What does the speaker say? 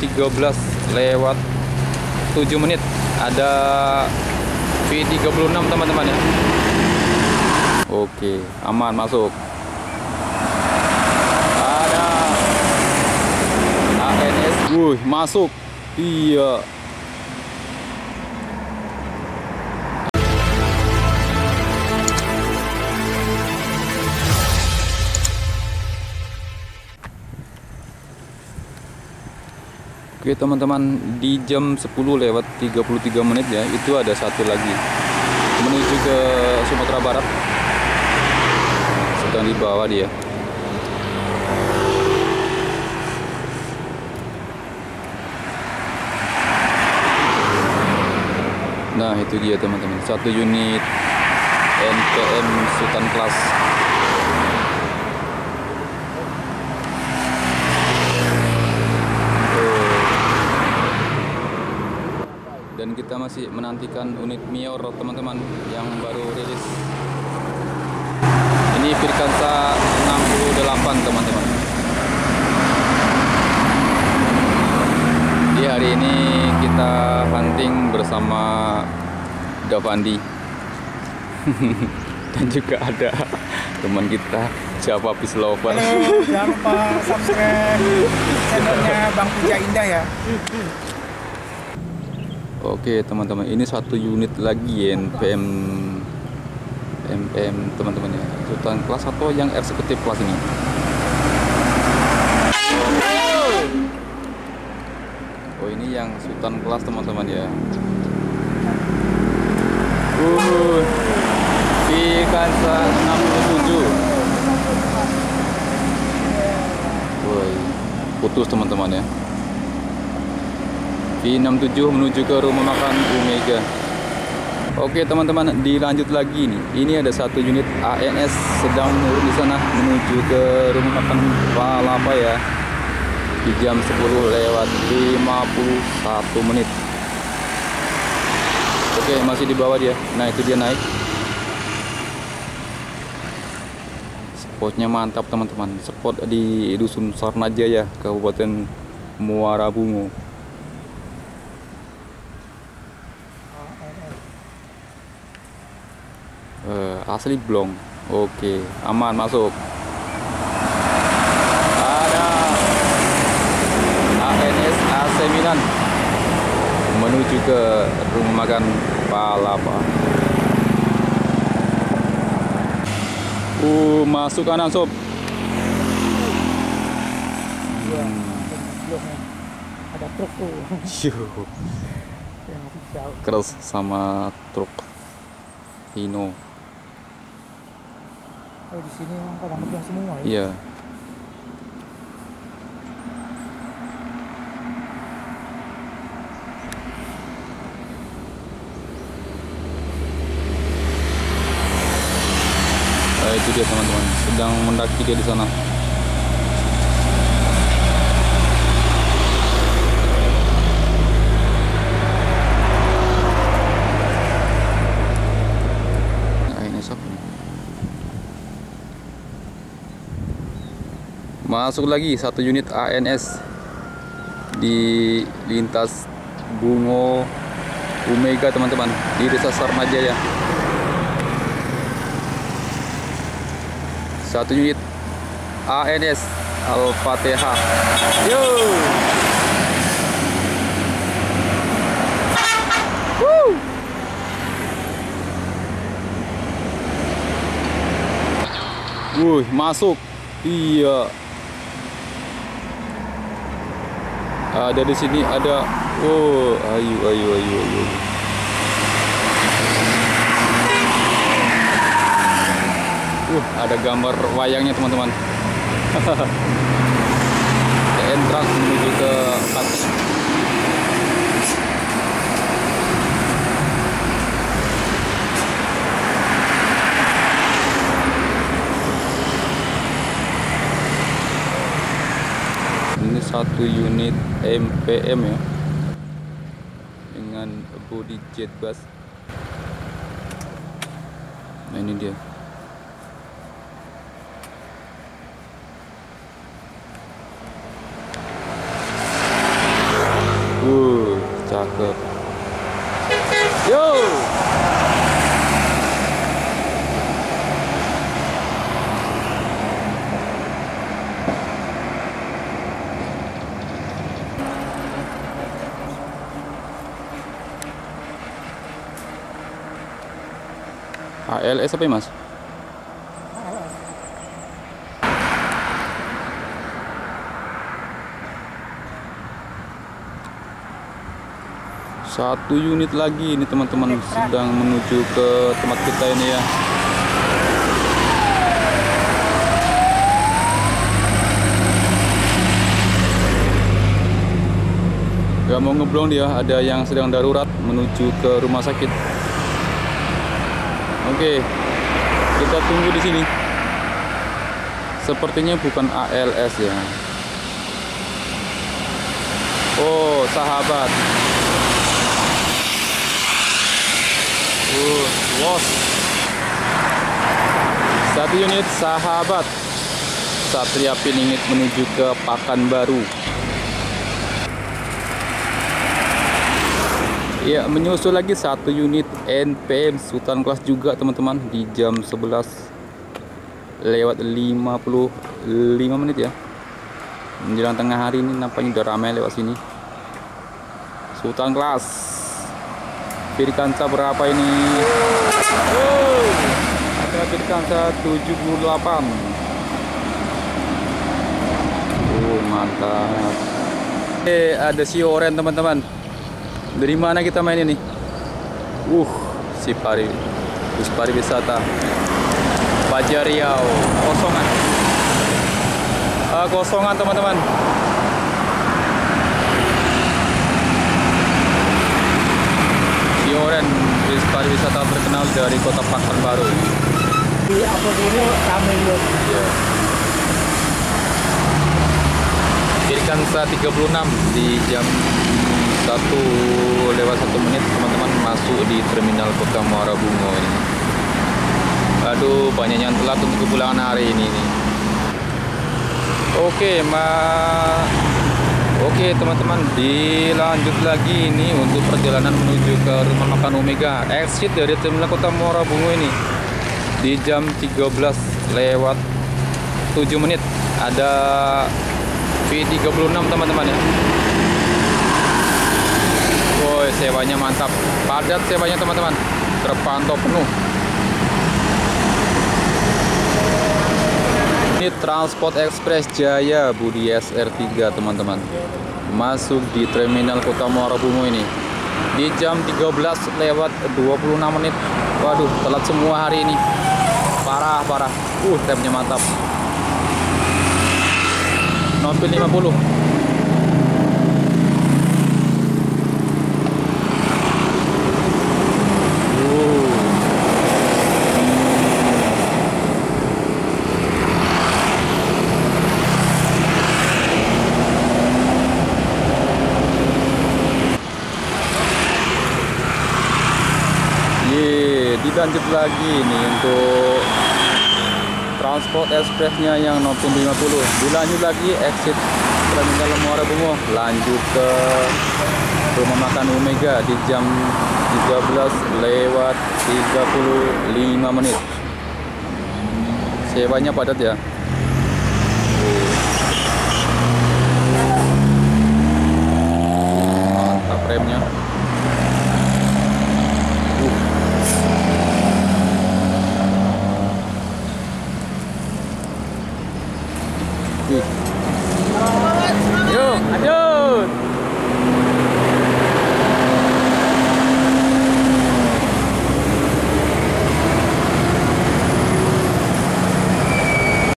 13 lewat 7 menit. Ada V36 teman-teman ya. Oke, aman masuk. Ada ANS, masuk. Iya. Oke teman-teman, di jam 10 lewat 33 menit ya, itu ada satu lagi menuju ke Sumatera Barat, sedang dibawa dia. Nah itu dia teman-teman, satu unit NPM Sultan Class. Dan kita masih menantikan unit Mior teman-teman yang baru rilis. Ini Firkansa 68 teman-teman. Di hari ini kita hunting bersama Davandi. Dan juga ada teman kita Java Peace Lover. Halo, jangan lupa subscribe channelnya Bang Puja Indah ya. Oke teman-teman, ini satu unit lagi NPM teman-teman ya, Sultan Class atau yang eksekutif kelas ini. Oh ini yang Sultan Class teman-teman ya. Firkansa 67. Woi, putus teman-teman ya. V67 menuju ke rumah makan Omega. Oke teman-teman, dilanjut lagi nih. Ini ada satu unit ANS sedang menurun di sana menuju ke rumah makan Palapa ya. Di jam 10 lewat 51 menit. Oke, masih di bawah dia. Nah, itu dia naik. Spotnya mantap teman-teman. Spot di Dusun Sarnajaya, Kabupaten Muara Bungo. Asli blong. Oke, aman masuk. Ada ANS AC9 menuju ke rumah makan Palapa. Masuk kanan sob. Ada truk tuh. Keras sama truk Hino. Oh, di sini memang pada ngeblong semua ya? Iya. Itu dia teman-teman, sedang mendaki dia di sana. Masuk lagi satu unit ANS di lintas Bungo Omega teman-teman, di Desa Sarnajaya. Satu unit ANS Al-Fatihah. Yo. Masuk. Iya. Ada di sini ada. Oh, ayo. Ada gambar wayangnya teman-teman. Entrak menuju ke Pati. Ini satu unit MPM ya, dengan body jet bus. Nah ini dia. cakep. Yo. ALS apa ya, Mas? Satu unit lagi ini teman-teman sedang menuju ke tempat kita ini ya. Gak mau ngeblong dia, ada yang sedang darurat menuju ke rumah sakit. Oke, kita tunggu di sini. Sepertinya bukan ALS ya. Oh, sahabat. Los. Satu unit sahabat Satria Piningit menuju ke Pakanbaru. Ya, menyusul lagi satu unit NPM Sultan Kelas juga teman-teman di jam 11 lewat 55 menit ya. Menjelang tengah hari ini nampaknya udah ramai lewat sini. Sultan Kelas. Pirkansa berapa ini? Oh, ada Pirkansa 78. Oh, mantap. Ada si Oren teman-teman. Dari mana kita main ini? Si bus pariwisata Baja Riau. Kosongan. Kosongan teman-teman. Oren, bus pariwisata terkenal dari kota Pakanbaru. Di apa dulu kami lihat. Ya. Pirkansa 36 di jam 1 lewat 1 menit teman-teman masuk di terminal Kota Muara Bungo ini. Aduh, banyak yang telat untuk kepulangan hari ini nih. Oke teman-teman, dilanjut lagi ini untuk perjalanan menuju ke rumah makan Omega. Exit dari terminal Kota Muara Bungo ini di jam 13 lewat 7 menit. Ada V36 teman-teman ya. Woi, sewanya mantap, padat sewanya teman-teman, terpantau penuh. Ini Transport Express Jaya Budi SR3 teman-teman, masuk di terminal Kota Muara Bungo ini di jam 13 lewat 26 menit. Waduh, telat semua hari ini, parah. Remnya mantap, Nopil 50. Dilanjut lagi nih untuk Transport Expressnya yang Nopin 50. Dilanjut lagi exit terminal Muara Bungo, lanjut ke rumah makan Omega di jam 13 lewat 35 menit. Sewanya padat ya. Mantap remnya. Yo, lanjut.